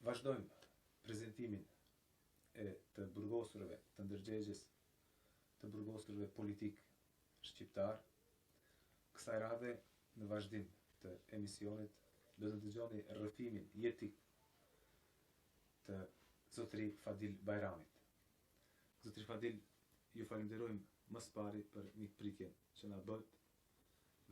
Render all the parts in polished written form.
Vazhdojmë prezentimin e të burgosurve të ndërgjegjes të burgosurve politik shqiptar. Kësaj radhe, në vazhdim të emisionit, do të dëgjoni rrëfimin jetik të zotëri Fadil Bajramit. Zotëri Fadil, ju falenderojmë më së pari për mikpritjen që na bët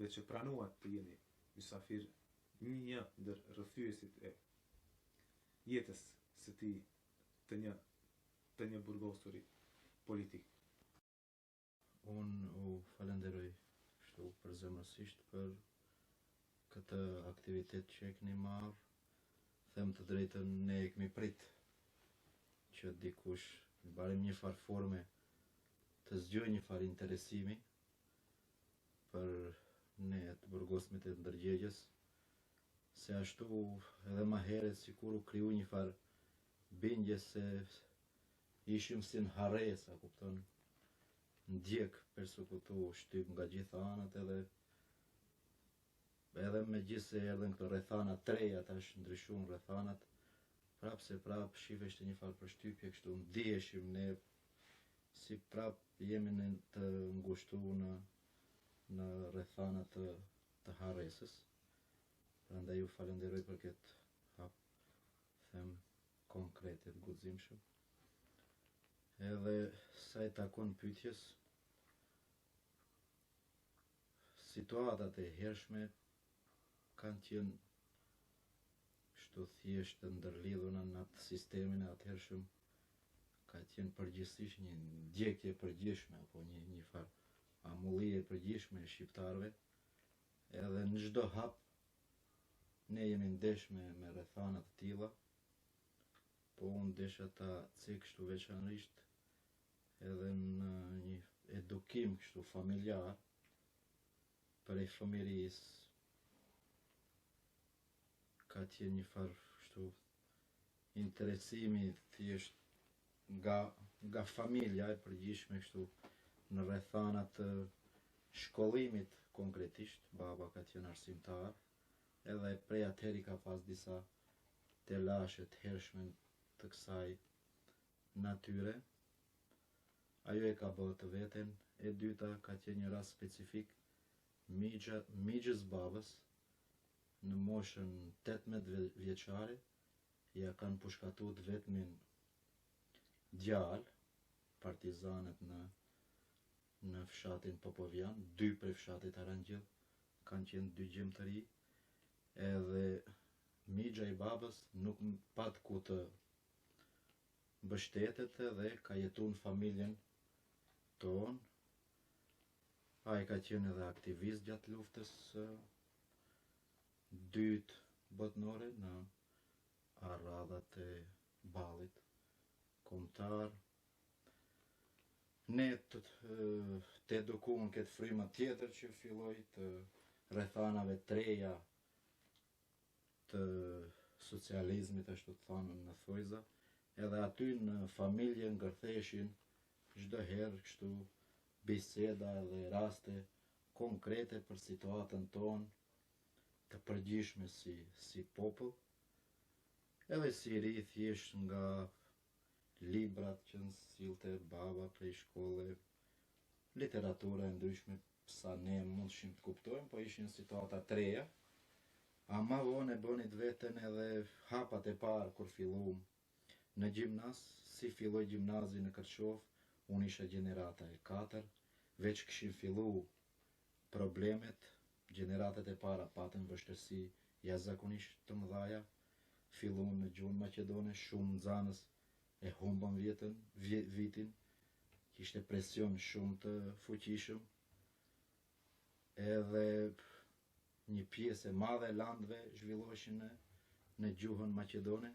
dhe që pranuat të jeni mysafir një ndër rrëfyesit e jetës së tij të një burgosuri politik. Unë u falenderoj kështu përzemërsisht për këtë aktivitet që e keni marrë. Them të drejtën, ne e kemi prit që dikush në barim një farë forme të zgjoj një farë interesimi për ne të burgosmit e ndërgjegjes, se ashtu edhe më herët sikur u kriju një farë bindje se ishim si në haresa, kupton, ndjek persekutu shtyp nga gjitha anët edhe me gjithë se erdhen këto rrethana treja, tash ndryshun rrethanat, prap se prap shifeshte një farë përshtypje, kështu ndiheshim ne si prap jemi në të ngushtu në rrethanat të harresës. Prandaj ju falenderoj për këtë hap, them konkrete të guximshëm. Edhe sa i takon pyetjes, situatat e hershme kanë qenë kështu thjesht të ndërlidhuna në atë sistemin e atëhershëm, ka qenë përgjithsisht një ndjekje e përgjithshme apo një farë amullie e përgjithshme e shqiptarëve, edhe në çdo hap ne jemi ndesh me rrethana të tilla, po unë desha ta cek kështu veçanërisht edhe në një edukim kështu familjar për e fëmirisë. Ka qenë një farë kështu interesimi thjesht nga familja e përgjithshme kështu në rrethanat të shkollimit konkretisht. Baba ka qenë arsimtar, edhe prej atëheri ka pas disa telashe të hershme të kësaj natyre. Ajo e ka bërë të veten. E dyta ka qenë një rast specifik, migjës babës në moshën 18 vjeçare ja kanë pushkatuar vetmin djalë, partizanët në fshatin Popovian, 2 prej fshatit Arangjell kanë qenë 2 gjemtëri, edhe migja i babës nuk pat ku të mbështetet dhe ka jetuar në familjen tonë. Ai ka qenë edhe aktivist gjatë luftës dytë botnore në arradhat e Ballit kombëtar. Ne të edukuam këtë fryma tjetër që filloi të rrethanave treja të socializmit, ashtu të thanën në thojza, edhe aty në familje ngërtheshin çdo herë kështu biseda dhe raste konkrete për situatën tonë të përgjithshme si popull, edhe si ri thjesht nga librat që nësillte baba prej shkolle, literatura e ndryshme, sa ne mundshim të kuptojmë, po ishin situata treja. Ama vonë e bënit veten edhe hapat e parë kur filluam në gjimnaz, si filloi gjimnazi në Kërçov, unë isha gjenerata e 4, veç kishin fillu problemet, gjeneratat e para patën vështirësi jashtëzakonisht të mëdha, filluan në gjuhën maqedone, shumë nxanës e humbën vitin, kishte presion shumë të fuqishëm, edhe një pjesë e madhe e landëve zhvilloheshin në gjuhën maqedone,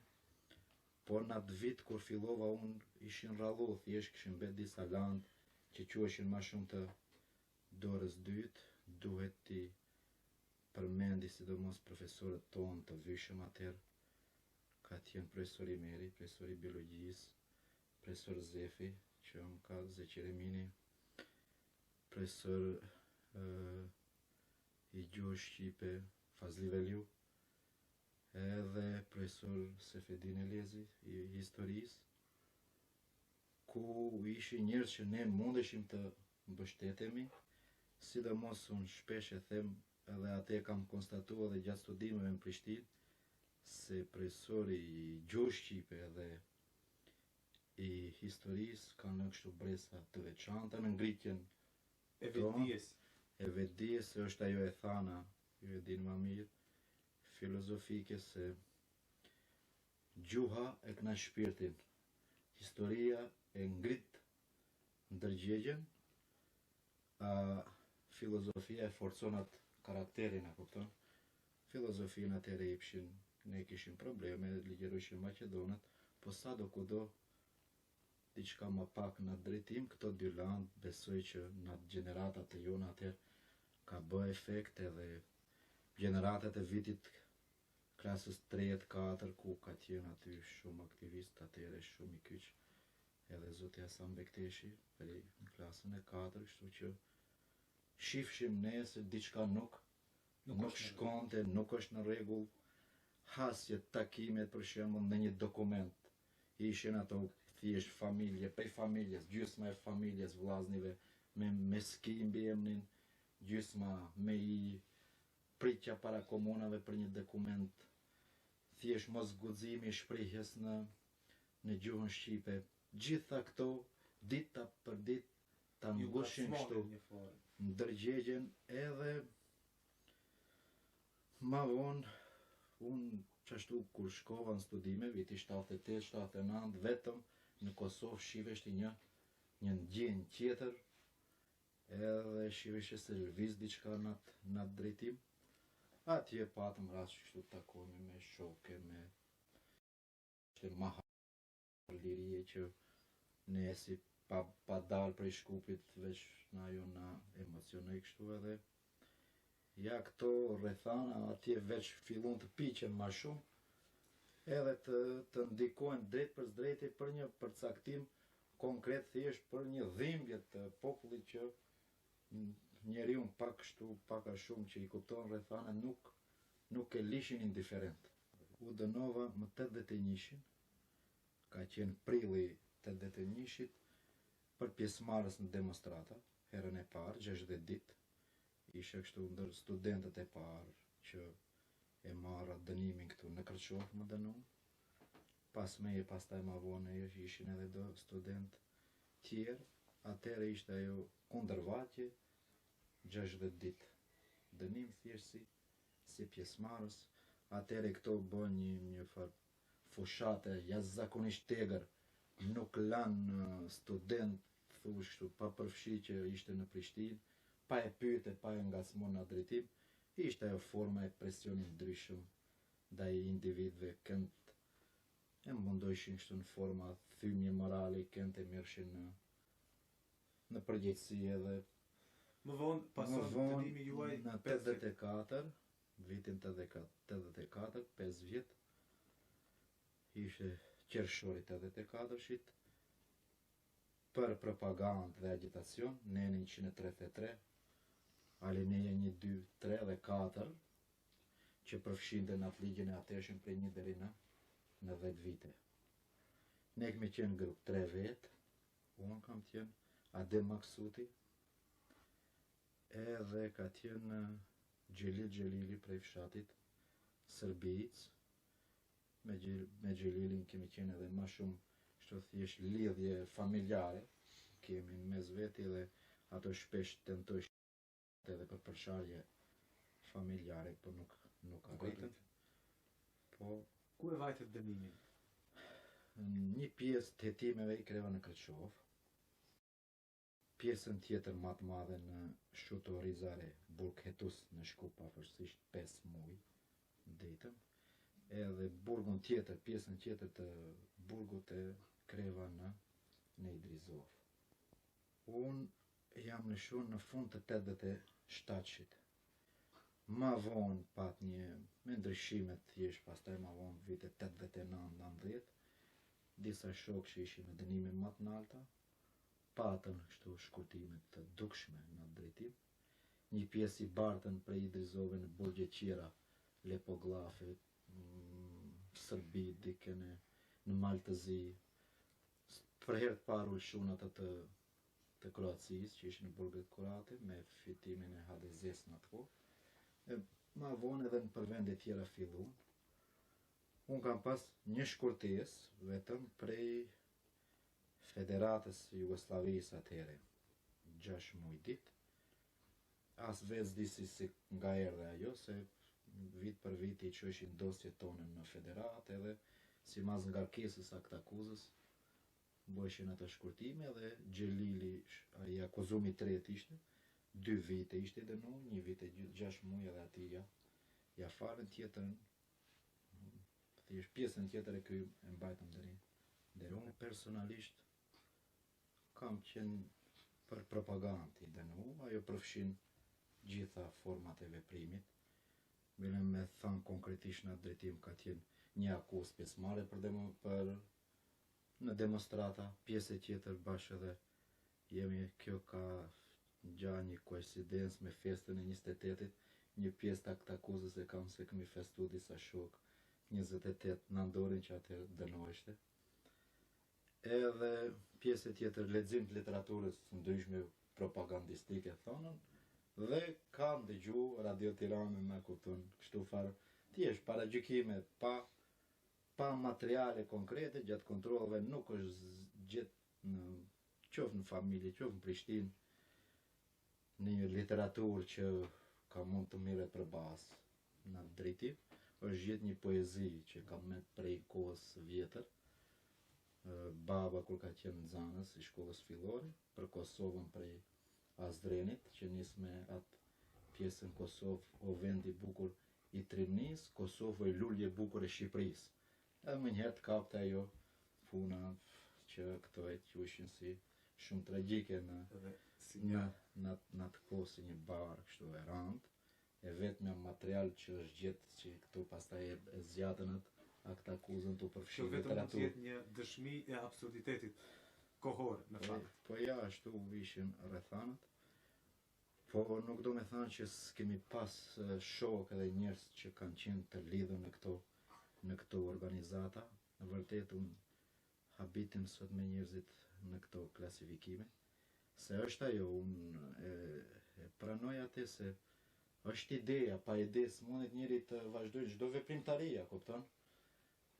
por në atë vit kur fillova unë ishin rrallu, thjesht kishin mbet disa landë që quheshin më shumë të dorës dytë. Duhet ti përmendi sidomos profesorët tonë të vyshëm atëherë, ka qenë profesori Meri, profesori biologjisë, profesor Zefi, që më ka Zeqeremini, profesor i gjuhës shqipe Fazli Veliu, edhe profesor Sefedin Elezi i historisë, ku ishin njerëz që ne mundeshim të mbështetemi, sidomos unë shpesh e them edhe atë e kam konstatuar edhe gjatë studimeve në Prishtinë, se profesori i gjuhës shqipe dhe i historisë kanë lënë kështu bresa të veçanta në ngritjen E vetdijes. e vetdijes, se është ajo e thana, ju e dini më mirë, filozofike, se gjuha e kna shpirtin, historia e ngrit ndërgjegjen, a filozofia e forcon atë karakterin, e kupton? Filozofinë atëherë i pshin, ne kishim probleme, ligjërojshin Maqedonët, po sa do kudo diçka më pak në drejtim, këto dy landë besoj që në gjeneratat të jona atëherë ka bë efekt, edhe gjeneratat e vitit klasës 3-4, ku ka qenë aty shumë aktivist atëherë, shumë i kyç, edhe zoti Hasan Bekteshi për në klasën e 4, kështu që shifshim ne se diçka nuk shkonte, nuk është në rregull. Hasjet, takimet për shembull në një dokument ishin ato thjesht familje, prej familjes, gjysma e familjes vllaznive me ski mbi emrin, gjysma me i pritja para komunave për një dokument, thjesht mos guximi i shprehjes në gjuhën shqipe. Gjitha këto dita për ditë ta ngushin kështu ndërgjegjen, edhe ma vonë unë qashtu kur shkova në studime, viti 78-79, vetëm në Kosovë shiheshti një ndjenjë tjetër, edhe shiheshe se lëviz diçka në atë drejtim. Atje patëm rast që kështu takohemi me shoke, me lirie që ne si pa dalë prej shkupit, veç na jo na emocionoj kështu, edhe ja këto rrethana atje veç fillon të piqen ma shumë, edhe të ndikojnë drejt për drejti për një përcaktim konkret, thjesht për një dhimbje të popullit që njeriu pak kështu, pak a shumë që i kupton rrethana nuk e lishin indiferent. U dënova më 81-shin, ka qenë prilli 81-shit, për pjesëmarrës në demonstrata, herën e parë, 60 ditë, ishe kështu ndër studentët e parë që e marra dënimin këtu në Kërçov, më dënu. Pas meje, pastaj ma vonë ishin edhe do student tjerë, atëherë ishte ajo kundërvaqje, 60 ditë dënim thjesht si pjesëmarrës. Atëherë këto bën një farë fushate jashtëzakonisht tegër, nuk lanë student, thush kështu, pa përfshi që ishte në Prishtinë, pa e pyete, pa e ngacmon në drejtim, ishte ajo forma e presionit ndryshëm ndaj individëve, kënd e mundojshin kështu në forma thymje morale, kënd e mirëshin në përgjegjësi. Edhe më vonë pason dënimi juaj në 84, vitin 84, 5 vjet, ishte qershori 84-shit, për propagandë dhe agitacion, në 133, alineja 1, 2, 3 dhe 4, që përfshinte në atë ligjin e atëshëm prej 1 deri në 10 vite. Ne kemi qenë grup 3 vetë, unë kam qenë Adem Maksuti, edhe ka qenë Xhelil Xhelili prej fshatit Sërbic. Me Xhelilin kemi qenë edhe ma shumë kështu thjesht lidhje familjare, kemi në mes veti, dhe ato shpesh tentoj edhe për përsharje familjare, por nuk arritën. Po ku e vajtët dënimin? Një pjesë të hetimeve i kreva në Kërçov, pjesën tjetër më të madhe në Shuto Rizare, Burghetus në Shkup, afërsisht 5 muaj ndetëm, edhe burgun tjetër, pjesën tjetër të burgut e kreva në Idrizov. Unë jam lëshuar në fund të 87-shit. Ma vonë pat një me ndryshimet thjesht, pastaj ma vonë vite 89-90, disa shokë që ishin me dënime më të larta, patën kështu shkurtimet të dukshme në drejtim. Një pjesë i bartën prej Idrizove në burgje qira, Lepoglafe, Sërbi, dike në Maltëzi. Për herë të parë ulshunat të Kroacisë, që ishin në burget kurate, me fitimin e HDZ-s në atë kohë. Ma vonë edhe në përvende tjera fillu. Unë kam pas një shkurtesë vetëm prej Federatës Jugosllavisë atëhere, 6 muaj ditë. As veç disi si nga erdhe ajo, se vit për vit i qëshin dosjet tonën në federatë edhe si mas ngarkesës aktakuzës bëshin atë shkurtime dhe Gjelili, ai akuzumi tret ishte, 2 vite ishte dënu, 1 vit e 6 muaj edhe ati ja falën tjetërën, thjesht pjesën tjetër e kry e mbajtëm deri. Unë personalisht kam qenë për propagandë i dënu, ajo përfshin gjitha format e veprimit. Bile me thënë konkretisht në atë drejtim ka qenë një akuzë pjesëmarrje për në demonstrata, pjesë tjetër bashkë edhe jemi, kjo ka gja një koincidencë me festën e 28-it, një pjesë të akuzës e kam se kemi festu disa shok 28 nëndorin që atër dënoheshte. Edhe pjesë tjetër lexim të literaturës ndryshme propagandistike thonën, dhe kam dëgju Radio Tiranë me kupton kështu farë thjesht paragjykime pa materiale konkrete gjatë kontrollave nuk është gjetë qoftë në familje, qoftë në Prishtinë, në një literaturë që ka mund të mire për basë në drejtim, është gjetë një poezi që kam me prej kohës vjetër, baba kur ka qenë në Zanës i shkollës fillore, për Kosovën prej Azdrenit, që nis me atë pjesën Kosovë o vendi bukur i Trimnis, Kosovë e lulje bukur e Shqipërisë. Edhe më njëherë të kapte ajo puna që këto e qushin si shumë tragjike në atë kohë si një barë kështu e randë, e vetëm material që është gjetë që këtu pastaj e zjatën atë akuzën të përfshi literaturë. Që vetëm mund të jetë një dëshmi e absurditetit kohor në fakt. Po ja, ashtu ishin rrethanat. Po nuk do me thënë që s'kemi pas shok edhe njerëz që kanë qenë të lidhur në këto organizata. Në vërtet unë habitem sot me njerëzit në këto klasifikime. Se është ajo, unë e pranoj atë se është ideja, pa ide s'mundet njëri të vazhdojë çdo veprimtaria, kupton?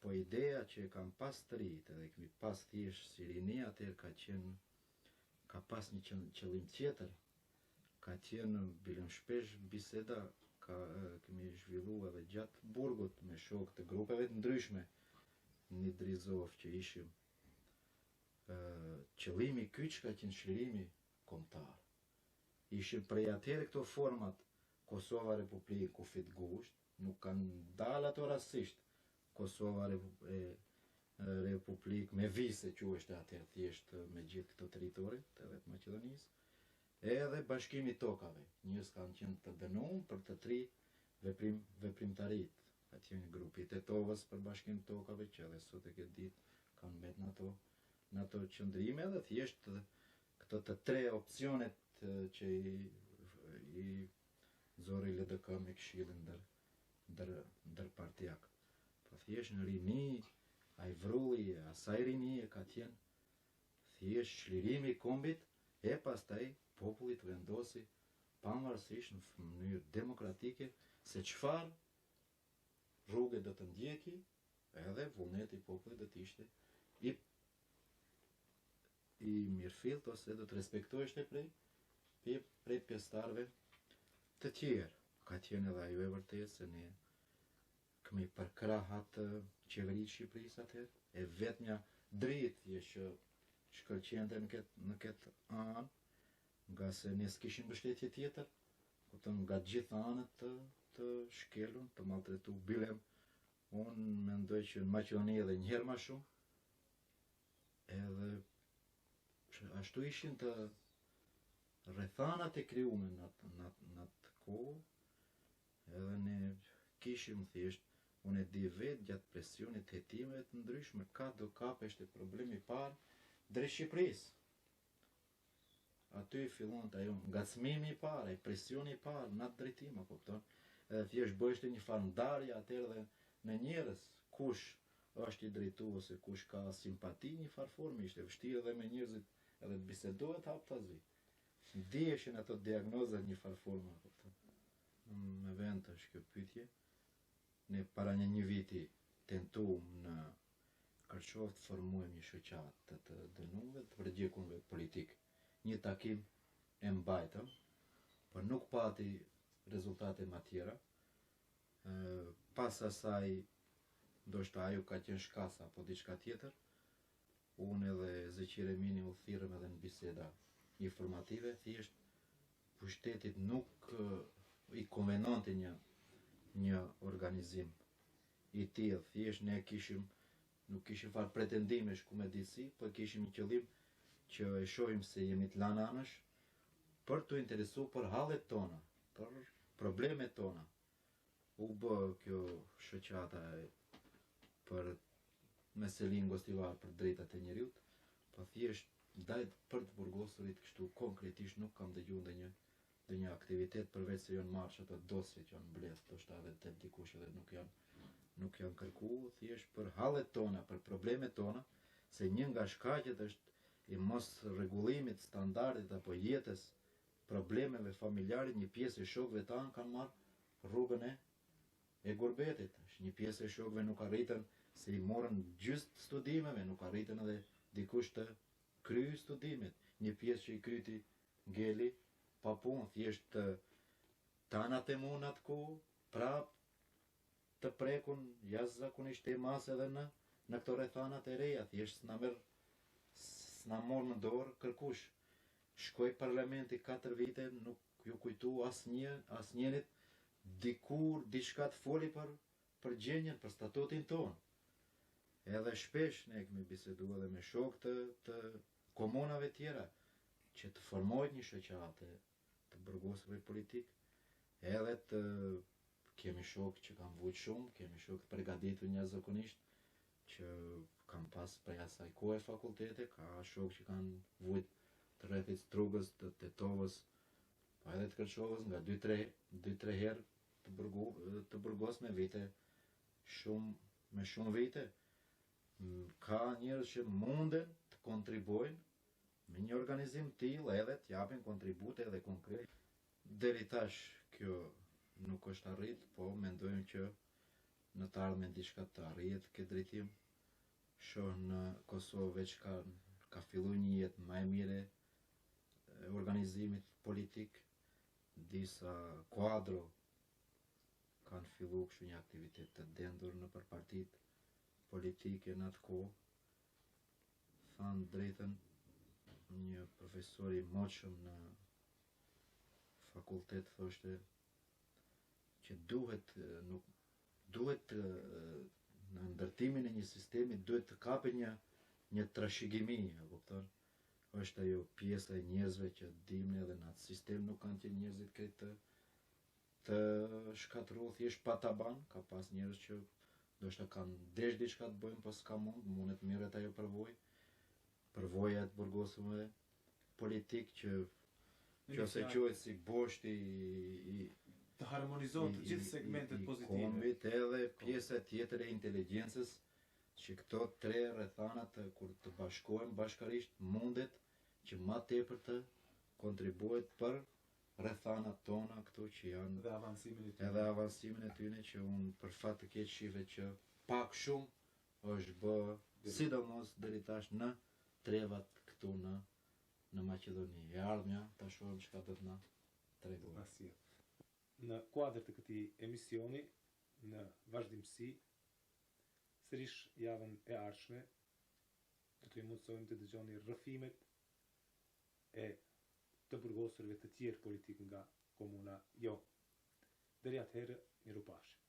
Po ideja që e kam pas të rritë edhe kemi pas thjesht si rini atëherë ka pas një qëllim tjetër, ka qenë bilem shpesh biseda, kemi zhvillu edhe gjatë burgut me shok të grupeve të ndryshme, një Drizov që ishim, qëllimi kyç ka qenë çlirimi kombëtar. Ishim prej atëherë këto format Kosova Republikë kufit gusht, nuk kanë dalë ato rastisht. Kosova Republikë me vise që është atëherë thjesht me gjithë këto teritorit edhe të Maqedonisë, edhe bashkimi tokave. Njës kanë qenë të dënuar për të 3 veprimtarit. Ka qenë grupi Tetovës për bashkim tokave, që edhe sot e këtë ditë kanë mbet në ato qëndrime, dhe thjesht këto të 3 opsionet që i zori LDK me këshillin ndërpartijak. Po thjesht në rini, ai vrulli, asaj rini ka qenë thjesht çlirimi i kombit, e pastaj populli të vendosi pavarësisht në mënyrë demokratike se çfarë rrugë do të ndjeki, edhe vullneti i popullit do të ishte i mirëfillt ose do të respektoheshte prej pjesëtarëve të tjerë. Ka qenë edhe ajo e vërtetë se ne kemi përkrah atë qeveritë Shqipërisë atëherë, e vetmja drejtje që shkëlqente në këtë anë, nga se ne s'kishim mbështetje tjetër, kupton, nga gjitha anët të shkelur, të maltretu bilem, unë mendoj që në Maqedoni edhe njëherë më shumë, edhe ashtu ishin të rrethanat e krijuara në atë kohë, edhe ne kishim thjesht, unë e di vetë gjatë presionit të hetimeve të ndryshme, ka do kapeshte problemi i parë drejt Shqipërisë. Aty fillon të ajo ngacmimi i parë, presioni i parë në atë drejtim, a kupton? Edhe thjesht bëheshte një farë ndarje atëherë dhe në njerëz, kush është i drejtu ose kush ka simpati një farforme, ishte vështirë edhe me njerëzit edhe të bisedohet haptazi. Ndiheshin ato diagnozat një farforme, kupton. Me vend është kjo pyetje. Ne para një viti tentuam në Kërçov të formuem një shoqatë të dënuarve, të përgjegjëve politik. Një takim e mbajtëm, por nuk pati rezultate më tjera. Pas asaj, ndoshta ajo ka qenë shkasa apo diçka tjetër. Unë edhe Zeqir Emini u thirrëm edhe në biseda informative, thjesht pushtetit nuk i konvenonte një organizim i tillë, thjesht ne nuk kishim fare pretendimesh ku me disi, por kishim një qëllim që e shohim se jemi të lanë anësh për të interesu për hallet tona, për problemet tona. U bë kjo shoqata për meselin gostivar për drejtat e njeriut, po thjesht ndaj për të burgosurit kështu konkretisht nuk kam dëgjuar ndonjë aktivitet përveç se janë marrë ato dosje që janë mbledh, ndoshta edhe të dikush edhe nuk janë kërku, thjesht për hallet tona, për problemet tona, se një nga shkaqet është i mos rregullimit standardit apo jetës, problemeve familjare, një pjesë e shokëve tanë kanë marrë rrugën e gurbetit. Një pjesë e shokëve nuk arritën se i morën gjysmë studimeve, nuk arritën edhe dikush të kryej studimet. Një pjesë që i kryti ngeli pa punë, thjesht tanat e mund atë kohë, prap të prekun jashtëzakonisht e mas edhe në këto rrethanat e reja, thjesht s'na morë në dorë kërkush. Shkoj parlamenti 4 vite, nuk ju kujtu asnjërit dikur diçka të foli për gjendjen, për statutin tonë. Edhe shpesh ne kemi biseduar edhe me shokë të komunave tjera, që të formohet një shoqatë të burgosëve politik, edhe të kemi shokë që kanë vujt shumë, kemi shokë të përgatitur jashtëzakonisht, që kanë pas prej asaj kohe fakultete, ka shokë që kanë vujt të rrethit Strugës, të Tetovës, pa edhe të Kërçovës, nga 2-3 herë të burgos me vite me shumë vite. Ka njerëz që munden të kontribojnë me një organizim tillë edhe të japin kontribute edhe konkret. Deri tash kjo nuk është arrit, po mendojmë që në të ardhmen diçka të arrihet këtë drejtim. Shoh në Kosovë veç ka filluar një jetë më e mire e organizimit politik, disa kuadro kanë filluar kështu një aktivitet të dendur nëpër partitë politike në atë kohë. Thanë drejtën një profesor i moqëm në fakultet thoshte që duhet në ndërtimin e një sistemi duhet të kapet një trashëgimi, e kupton? Është ajo pjesa e njerëzve që dimni edhe në atë sistem nuk kanë qenë njerëzit këtë të shkatërruar thjesht pa taban, ka pas njerëz që ndoshta kanë desh diçka të bëjnë, po s'ka mundet mirët ajo përvoja të burgosëve politik që ose quhet si boshti të harmonizohet të gjithë segmentet pozitive. Kombit edhe pjesa tjetër e inteligjencës që këto 3 rrethanat kur të bashkohen bashkarisht mundet që më tepër të kontribuohet për rrethanat tona këtu që janë edhe avancimin e tyre që unë për fat të keq shihet që pak shumë është bë sidomos deri tash në trevat këtu në Maqedoni. E ardhmja ta shohim çka do të na tregojë. Në kuadër të këtij emisioni, në vazhdimsi, sërish javën e ardhshme, do të mundsojmë të dëgjoni rrëfimet e të burgosurve të tjerë politik nga komuna Jo. Deri atëherë, mirupafshim.